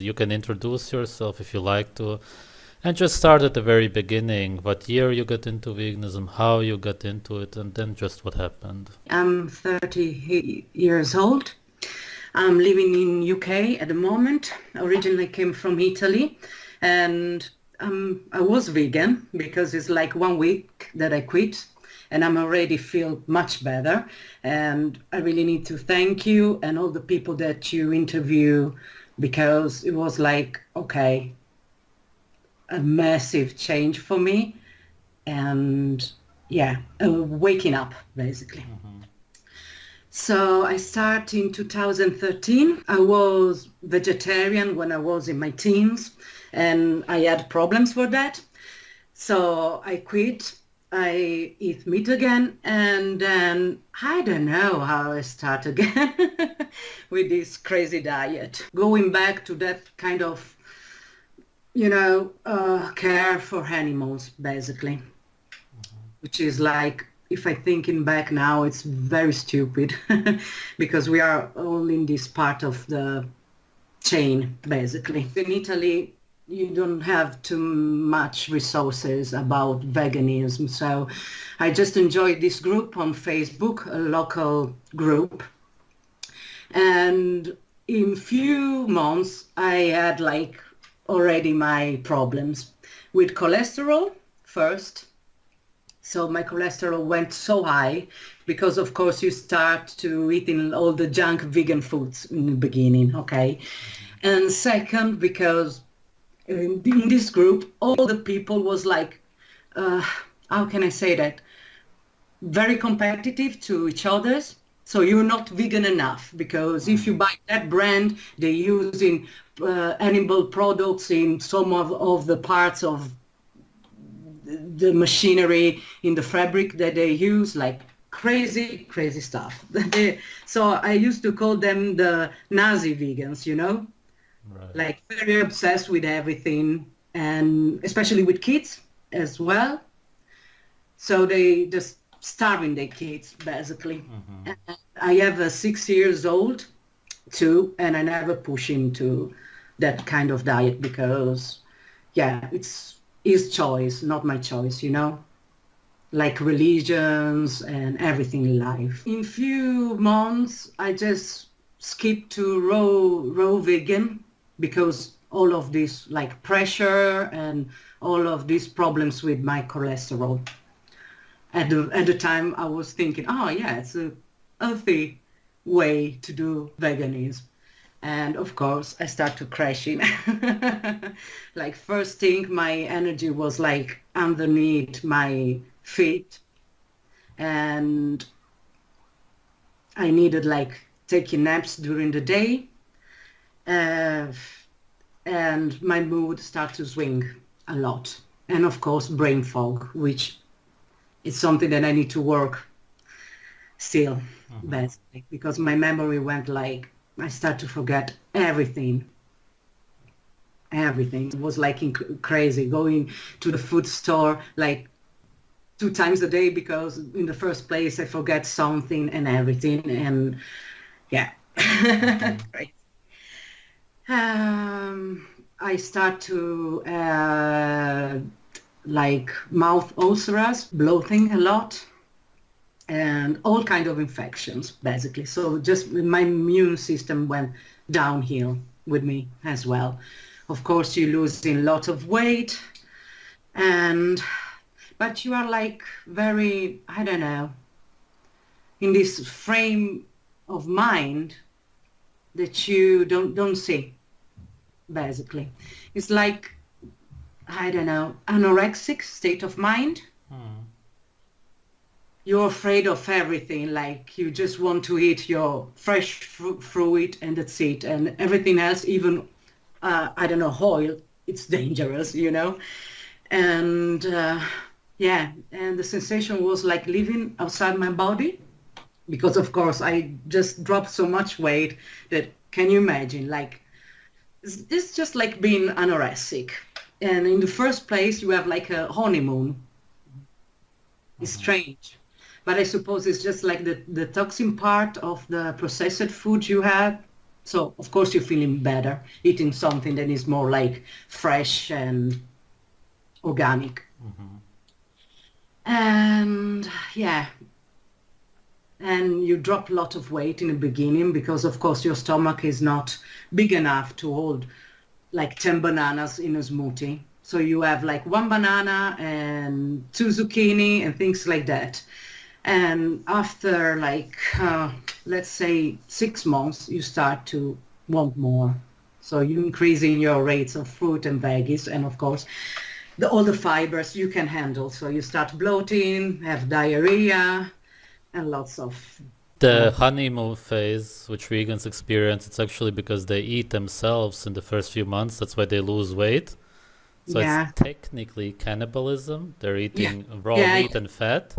You can introduce yourself if you like to, and just start at the very beginning. What year you got into veganism, how you got into it, and then just what happened. I'm 30 years old. I'm living in UK at the moment. Originally came from Italy, and I was vegan because it's like 1 week that I quit, and I'm already feel much better. And I really need to thank you and all the people that you interview, because it was like, okay, a massive change for me, and yeah, waking up basically. So I started in 2013. I was vegetarian when I was in my teens, and I had problems for that. So I quit. I eat meat again, and then I don't know how I start again with this crazy diet. Going back to that kind of, care for animals, basically, which is like, if I thinking back now, it's very stupid because we are all in this part of the chain, basically. In Italy, you don't have too much resources about veganism. So I just enjoyed this group on Facebook, a local group. And in few months, I had like already my problems with cholesterol first. So my cholesterol went so high because, of course, you start to eating all the junk vegan foods in the beginning, okay? And second, because in this group, all the people was like, how can I say that? Very competitive to each others. So you're not vegan enough because if you buy that brand, they're using animal products in some of the parts of the machinery in the fabric that they use, like crazy stuff. So I used to call them the Nazi vegans, Right. like very obsessed with everything, and especially with kids as well. So they just starving their kids, basically. And I have a 6 years old too, and I never push him to that kind of diet because, yeah, it's his choice, not my choice, like religions and everything in life. In few months, I just skipped to raw vegan because all of this like pressure and all of these problems with my cholesterol. At the time, I was thinking, oh yeah, it's a healthy way to do veganism. And of course, I start to crashing. Like first thing, my energy was like underneath my feet, and I needed like taking naps during the day, uh, and my mood started to swing a lot. And of course, brain fog, which is something that I need to work still, basically, because my memory went like, I start to forget everything. Everything. It was like crazy going to the food store like 2 times a day because in the first place I forget something and everything, and yeah. Right. I start to like mouth ulcers, bloating a lot, and all kind of infections, basically. So just my immune system went downhill with me as well. Of course, you're losing a lot of weight, but you are like very, I don't know, in this frame of mind that you don't see, basically. It's like, I don't know, anorexic state of mind. You're afraid of everything, like you just want to eat your fresh fruit and that's it. And everything else, even, I don't know, oil, it's dangerous, And yeah, and the sensation was like living outside my body because, of course, I just dropped so much weight that, can you imagine, like, it's just like being anorexic. And in the first place, you have like a honeymoon. It's strange. But I suppose it's just like the toxin part of the processed food you had. So of course you're feeling better eating something that is more like fresh and organic. And yeah, and you drop a lot of weight in the beginning because of course your stomach is not big enough to hold like 10 bananas in a smoothie. So you have like one banana and two zucchini and things like that. And after like, let's say 6 months, you start to want more. So you increasing your rates of fruit and veggies, and of course, all the fibers you can handle. So you start bloating, have diarrhea, and lots of. The honeymoon phase, which vegans experience, it's actually because they eat themselves in the first few months. That's why they lose weight. So it's Yeah, technically cannibalism. They're yeah, eating raw yeah, meat and fat.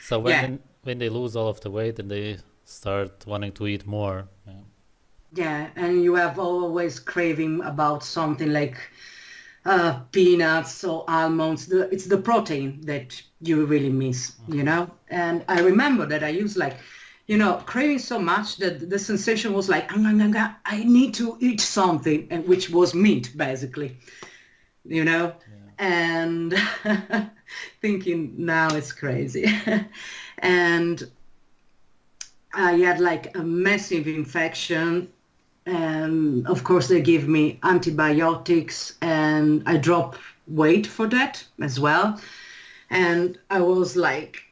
So yeah, when they lose all of the weight, then they start wanting to eat more. Yeah. yeah. And you have always craving about something like peanuts or almonds. It's the protein that you really miss, you know? And I remember that I used like, craving so much that the sensation was like, I need to eat something, and which was meat, basically, you know? And thinking now it's crazy. And I had like a massive infection, and of course they give me antibiotics, and I drop weight for that as well. And I was like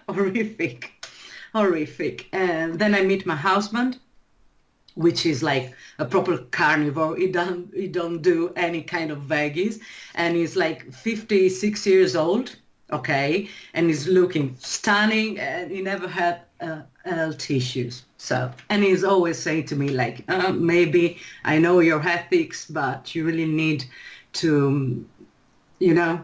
horrific. And then I meet my husband, which is like a proper carnivore. He don't do any kind of veggies, and he's like 56 years old, okay, and he's looking stunning, and he never had health issues. So, and he's always saying to me like, maybe I know your ethics, but you really need to, you know,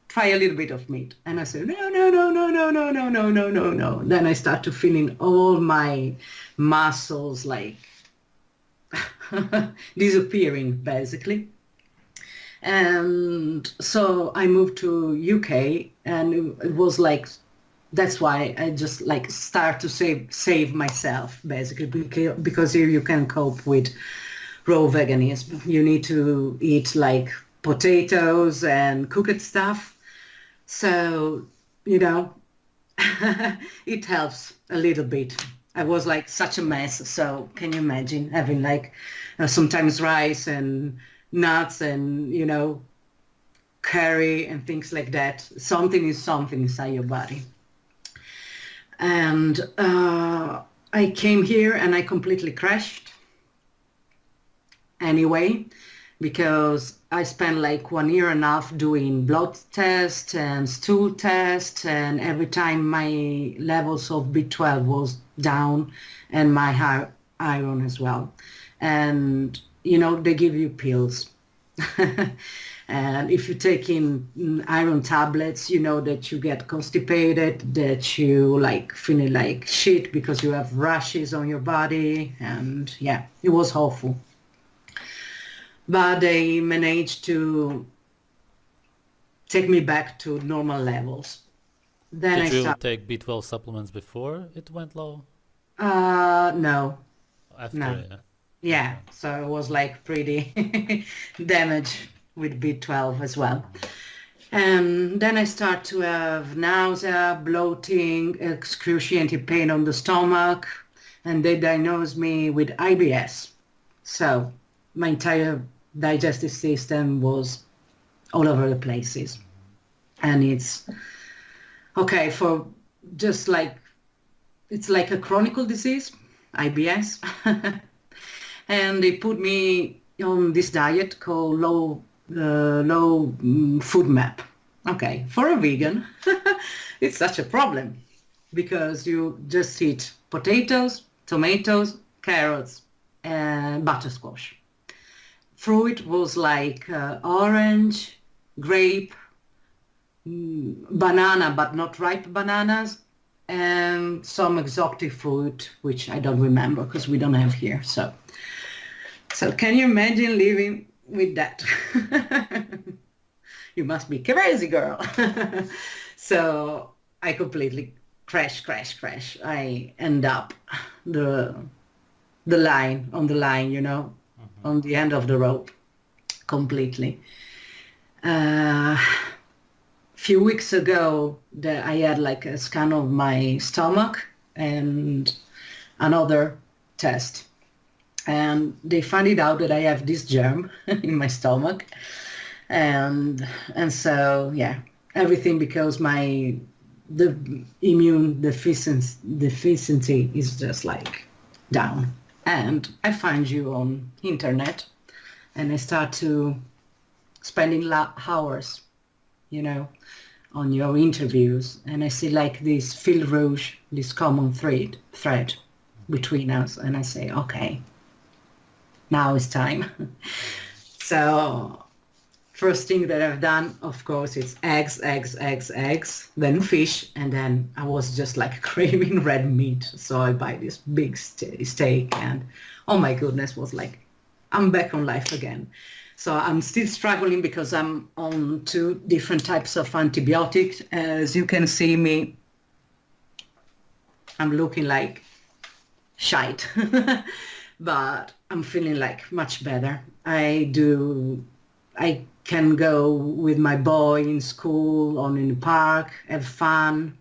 try a little bit of meat. And I said, no, no, no, no, no, no, no, no, no, no, no. Then I start to feeling all my muscles like disappearing, basically. And so I moved to UK, and it was like, that's why I just like start to save myself, basically, because here you can cope with raw veganism. You need to eat like potatoes and cooked stuff. So, you know, it helps a little bit. I was like such a mess. So can you imagine having like sometimes rice and nuts and, curry and things like that. Something is something inside your body. And I came here and I completely crashed anyway, because I spent like 1.5 years doing blood tests and stool tests, and every time my levels of B12 was down and my iron as well. And, they give you pills. And if you take in iron tablets, you know that you get constipated, that you like feeling like shit because you have rashes on your body. And yeah, it was awful. But they managed to take me back to normal levels. Then I Did you started, take B12 supplements before it went low? no, After, no. yeah. Yeah, Okay. so it was like pretty damaged with B12 as well. And then I start to have nausea, bloating, excruciating pain on the stomach, and they diagnosed me with IBS. So my entire digestive system was all over the places. And it's okay for just like, it's like a chronic disease, IBS. And they put me on this diet called low food map. Okay, for a vegan, it's such a problem because you just eat potatoes, tomatoes, carrots, and buttersquash. Fruit was like orange, grape, banana, but not ripe bananas, and some exotic fruit, which I don't remember because we don't have here. So can you imagine living with that? You must be crazy, girl. So I completely crash. I end up the on the line, on the end of the rope completely. Few weeks ago, I had like a scan of my stomach and another test, and they found it out that I have this germ in my stomach, and so yeah, everything because the immune deficiency is just like down. And I find you on internet, and I start to spending hours, on your interviews, and I see like this fil rouge, this common thread between us, and I say, okay, now it's time. So first thing that I've done, of course, it's eggs, then fish, and then I was just like craving red meat, so I buy this big steak, and oh my goodness, was like, I'm back on life again. So I'm still struggling because I'm on 2 different types of antibiotics. As you can see me, I'm looking like shite, but I'm feeling like much better. I can go with my boy in school or in the park, have fun,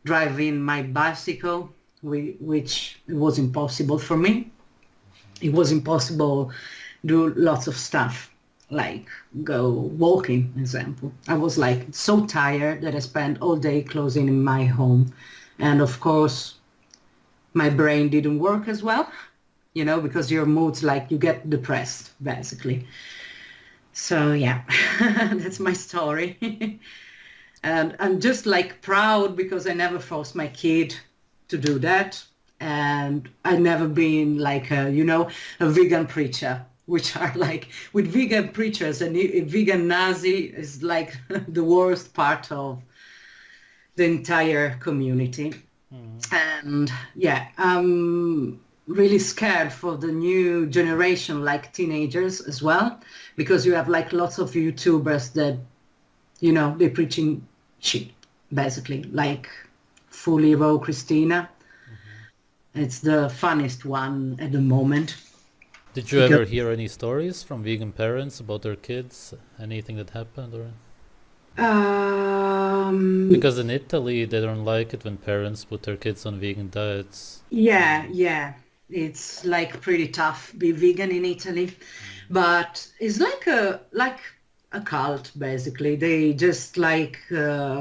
driving my bicycle, which was impossible for me. It was impossible do lots of stuff, like go walking, example. I was like so tired that I spent all day closing in my home. And of course, my brain didn't work as well, because your mood's like you get depressed, basically. So yeah, that's my story. And I'm just like proud because I never forced my kid to do that. And I've never been like a vegan preacher, which are like, with vegan preachers, and a vegan Nazi is like the worst part of the entire community. And yeah, I'm really scared for the new generation, like teenagers as well, because you have like lots of YouTubers that, they're preaching shit, basically, like Fully Raw Christina. It's the funniest one at the moment. Did you ever hear any stories from vegan parents about their kids? Anything that happened? Or because in Italy, they don't like it when parents put their kids on vegan diets. Yeah. It's like pretty tough be vegan in Italy, but it's like a cult, basically. They just like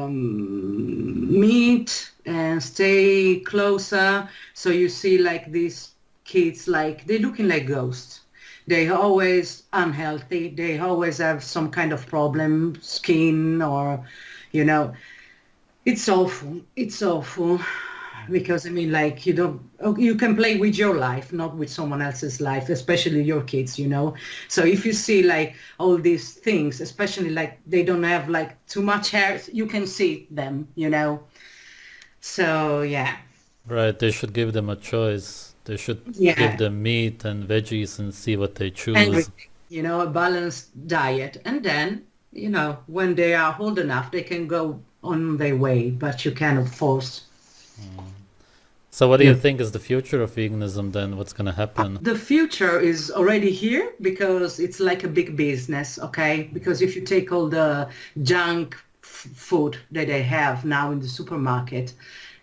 meet and stay closer. So you see like these kids, like they're looking like ghosts. They always unhealthy. They always have some kind of problem, skin, or, it's awful. It's awful. Because I mean, like, you can play with your life, not with someone else's life, especially your kids, So if you see like all these things, especially like they don't have like too much hair, you can see them, So yeah. Right, they should give them a choice. They should give them meat and veggies and see what they choose. Everything, a balanced diet. And then, when they are old enough, they can go on their way, but you cannot force. So what do you think is the future of veganism then? What's going to happen? The future is already here because it's like a big business, okay? Because if you take all the junk food that they have now in the supermarket,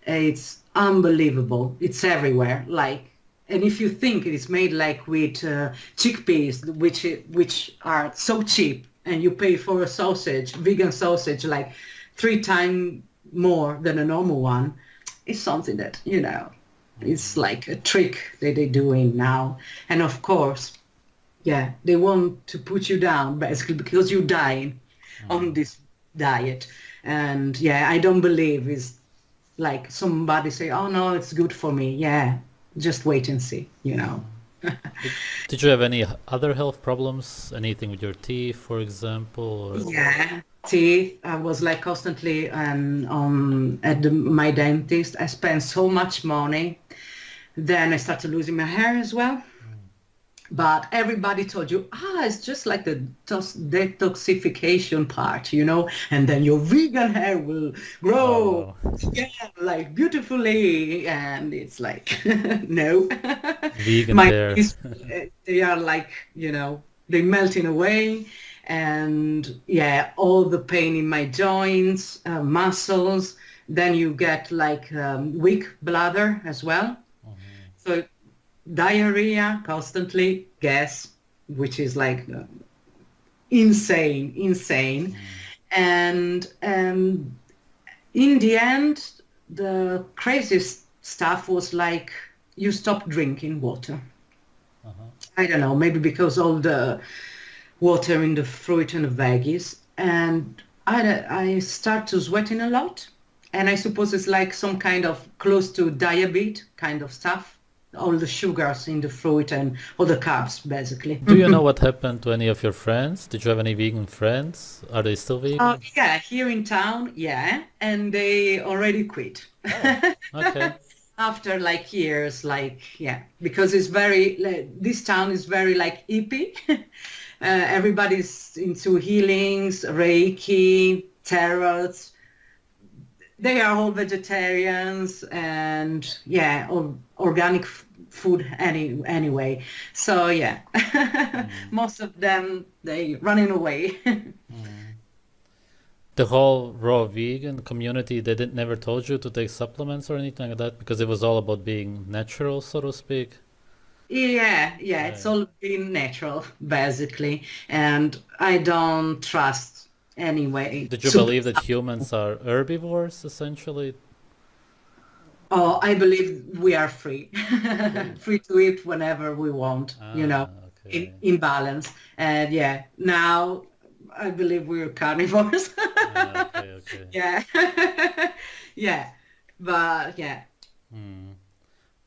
it's unbelievable. It's everywhere. Like, and if you think it's made like with chickpeas, which are so cheap, and you pay for a sausage, vegan sausage, like 3 times more than a normal one, it's something that, it's like a trick that they're doing now. And of course, yeah, they want to put you down basically because you're dying on this diet. And yeah, I don't believe it's like somebody say, oh no, it's good for me. Yeah, just wait and see, Did you have any other health problems? Anything with your teeth, for example? Or... Yeah, teeth. I was like constantly my dentist. I spent so much money. Then I started losing my hair as well. But everybody told you, it's just like the detoxification part, you know, and then your vegan hair will grow Oh, again, like beautifully. And it's like, no. vegan My hair. knees, they are like, you know, they melting away. And yeah, all the pain in my joints, muscles. Then you get like weak bladder as well. Mhm. So diarrhea constantly, gas, which is like insane. Mm. And in the end, the craziest stuff was like you stop drinking water. Uh-huh. I don't know, maybe because all the water in the fruit and the veggies. And I start to sweating a lot. And I suppose it's like some kind of close to diabetes kind of stuff. All the sugars in the fruit and all the carbs, basically. Do you know what happened to any of your friends? Did you have any vegan friends? Are they still vegan? Yeah, here in town, yeah. And they already quit. Oh, okay. After like years, like, yeah, because it's very, like, this town is very like hippie. Everybody's into healings, Reiki, tarots. They are all vegetarians and yeah, organic food anyway. So yeah, Mm, most of them they running away. mm. The whole raw vegan community, they didn't never told you to take supplements or anything like that because it was all about being natural, so to speak. Yeah, it's Right. all been natural basically, and I don't trust anyway. Did you believe that humans are herbivores essentially? Oh, I believe we are free, Free. free to eat whenever we want, you know, Ah, okay. in balance. And yeah, now I believe we're carnivores. Ah, okay, okay. Yeah, yeah, but yeah, Hmm.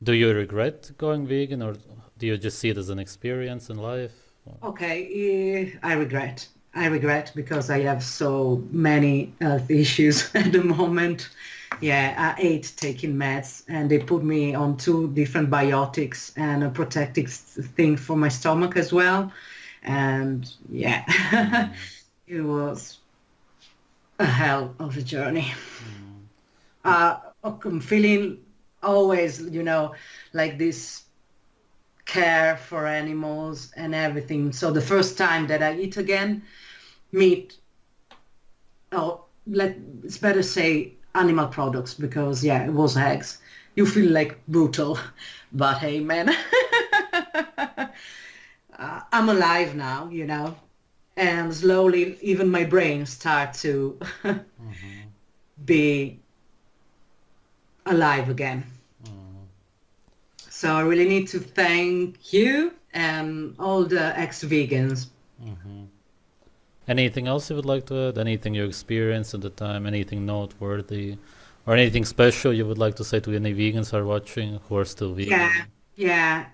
Do you regret going vegan or do you just see it as an experience in life? okay. I regret. I regret because I have so many health issues at the moment. Yeah, I hate taking meds, and they put me on two different biotics and a protective thing for my stomach as well. And yeah, Hmm. it was a hell of a journey. Hmm. I'm feeling always, you know, like this care for animals and everything. So the first time that I eat again, meat, oh, it's better say animal products because yeah, it was eggs. You feel like brutal, but hey, man, I'm alive now, you know, and slowly even my brain start to Hmm. be alive again. Hmm. So I really need to thank you and all the ex-vegans. Hmm. Anything else you would like to add? Anything you experienced at the time? Anything noteworthy? Or anything special you would like to say to any vegans who are watching who are still Yeah, vegan? yeah.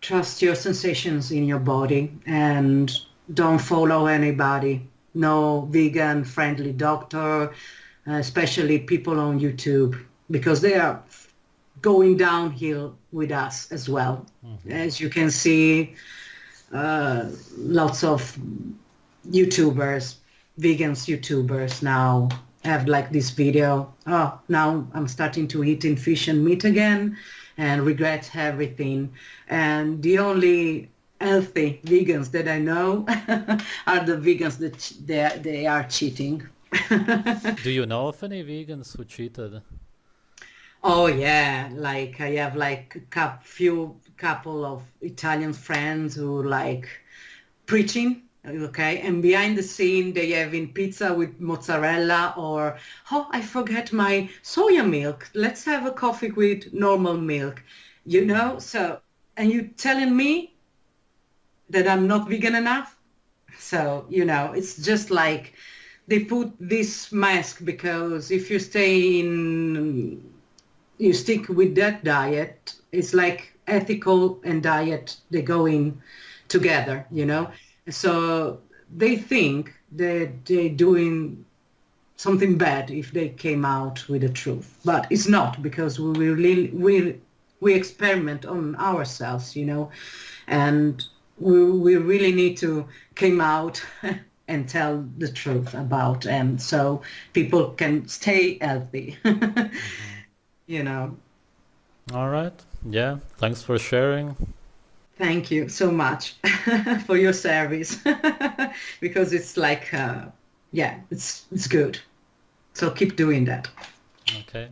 Trust your sensations in your body and don't follow anybody. No vegan friendly doctor, especially people on YouTube, because they are going downhill with us as well. Hmm. As you can see, lots of YouTubers, vegans YouTubers now have like this video. Oh, now I'm starting to eat in fish and meat again and regret everything. And the only healthy vegans that I know are the vegans that they are cheating. Do you know of any vegans who cheated? Oh yeah, like I have like few couple of Italian friends who like preaching, okay, and behind the scene they having pizza with mozzarella or oh I forget my soya milk. Let's have a coffee with normal milk, you know. Hmm. So and you telling me that I'm not vegan enough? So you know, it's just like they put this mask because if you stay in you stick with that diet, it's like ethical and diet, they go in together, you know. Hmm. So they think that they're doing something bad if they came out with the truth, but it's not because we we experiment on ourselves, you know, and we really need to come out and tell the truth about, and so people can stay healthy, you know. All right. Yeah. Thanks for sharing. Thank you so much for your service because it's like, yeah, it's good. So keep doing that. Okay.